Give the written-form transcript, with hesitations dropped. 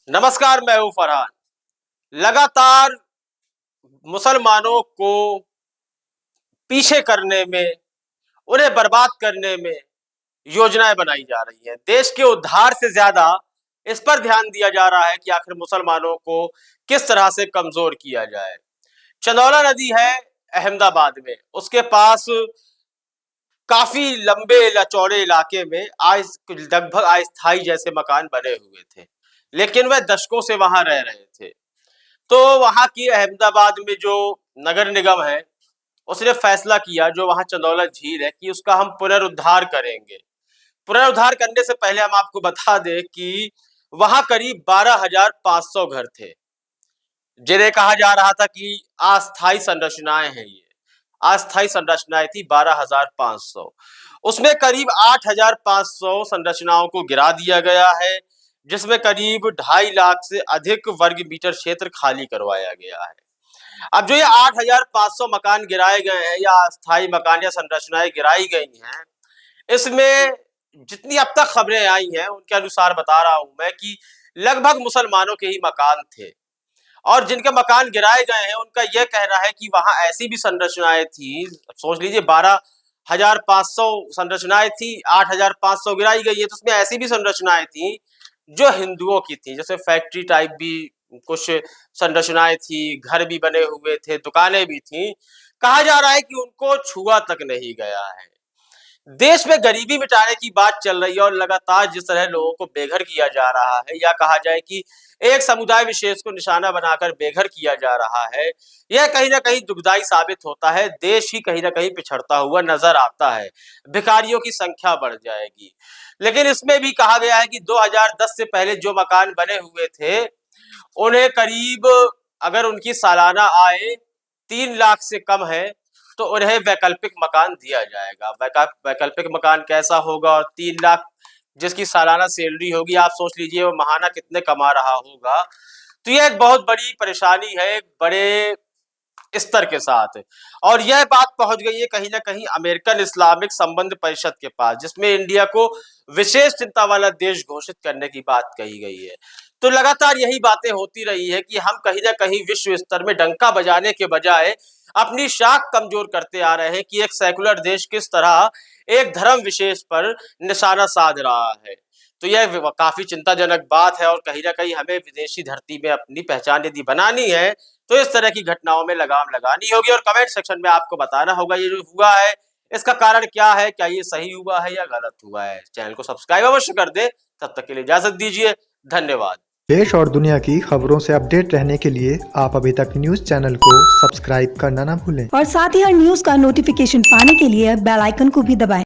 नमस्कार, मैं हूं फरहान। लगातार मुसलमानों को पीछे करने में, उन्हें बर्बाद करने में योजनाएं बनाई जा रही हैं। देश के उद्धार से ज्यादा इस पर ध्यान दिया जा रहा है कि आखिर मुसलमानों को किस तरह से कमजोर किया जाए। चंदौला नदी है अहमदाबाद में, उसके पास काफी लंबे चौड़े इलाके में आज लगभग अस्थायी जैसे मकान बने हुए थे, लेकिन वह दशकों से वहां रह रहे थे। तो वहां की अहमदाबाद में जो नगर निगम है, उसने फैसला किया जो वहां चंदौला झील है कि उसका हम पुनरुद्धार करेंगे। पुनरुद्धार करने से पहले हम आपको बता दें कि वहां करीब 12,500 घर थे, जिन्हें कहा जा रहा था कि अस्थायी संरचनाएं हैं। ये अस्थायी संरचनाएं थी 12,500। उसमें करीब 8,500 संरचनाओं को गिरा दिया गया है, जिसमें करीब 2.5 लाख से अधिक वर्ग मीटर क्षेत्र खाली करवाया गया है। अब जो ये 8,500 मकान गिराए गए हैं या अस्थायी मकान या संरचनाएं गिराई गई हैं, इसमें जितनी अब तक खबरें आई हैं उनके अनुसार बता रहा हूं मैं कि लगभग मुसलमानों के ही मकान थे, और जिनके मकान गिराए गए हैं उनका यह कहना है कि वहां ऐसी भी संरचनाएं थी। सोच लीजिए, 12,500 संरचनाएं थी, 8,500 गिराई गई है, तो उसमें ऐसी भी संरचनाएं थी जो हिंदुओं की थी। जैसे फैक्ट्री टाइप भी कुछ संरचनाएं थी, घर भी बने हुए थे, दुकानें भी थी। कहा जा रहा है कि उनको छुआ तक नहीं गया है। देश में गरीबी मिटाने की बात चल रही है, और लगातार जिस तरह लोगों को बेघर किया जा रहा है, या कहा जाए कि एक समुदाय विशेष को निशाना बनाकर बेघर किया जा रहा है, यह कहीं ना कहीं दुखदाई साबित होता है। देश ही कहीं ना कहीं पिछड़ता हुआ नजर आता है, भिखारियों की संख्या बढ़ जाएगी। लेकिन इसमें भी कहा गया है कि 2010 से पहले जो मकान बने हुए थे, उन्हें करीब, अगर उनकी सालाना आय 3 लाख से कम है, तो उन्हें वैकल्पिक मकान दिया जाएगा। वैकल्पिक मकान कैसा होगा, और 3 लाख जिसकी सालाना सैलरी होगी, आप सोच लीजिए वो महाना कितने कमा रहा होगा। तो यह एक बहुत बड़ी परेशानी है, एक बड़े स्तर के साथ। और यह बात पहुंच गई है कहीं ना कहीं अमेरिकन इस्लामिक संबंध परिषद के पास, जिसमें इंडिया को विशेष चिंता वाला देश घोषित करने की बात कही गई है। तो लगातार यही बातें होती रही है कि हम कहीं ना कहीं विश्व स्तर में डंका बजाने के बजाय अपनी शाख कमजोर करते आ रहे हैं कि एक सेकुलर देश किस तरह एक धर्म विशेष पर निशाना साध रहा है। तो यह काफी चिंताजनक बात है, और कहीं ना कहीं हमें विदेशी धरती में अपनी पहचान यदि बनानी है, तो इस तरह की घटनाओं में लगाम लगानी होगी, और कमेंट सेक्शन में आपको बताना होगा ये जो हुआ है इसका कारण क्या है, क्या ये सही हुआ है या गलत हुआ है। चैनल को सब्सक्राइब अवश्य कर दे। तब तक के लिए इजाजत दीजिए, धन्यवाद। देश और दुनिया की खबरों से अपडेट रहने के लिए आप अभी तक न्यूज चैनल को सब्सक्राइब करना ना भूलें, और साथ ही हर न्यूज का नोटिफिकेशन पाने के लिए बेल आइकन को भी दबाएं।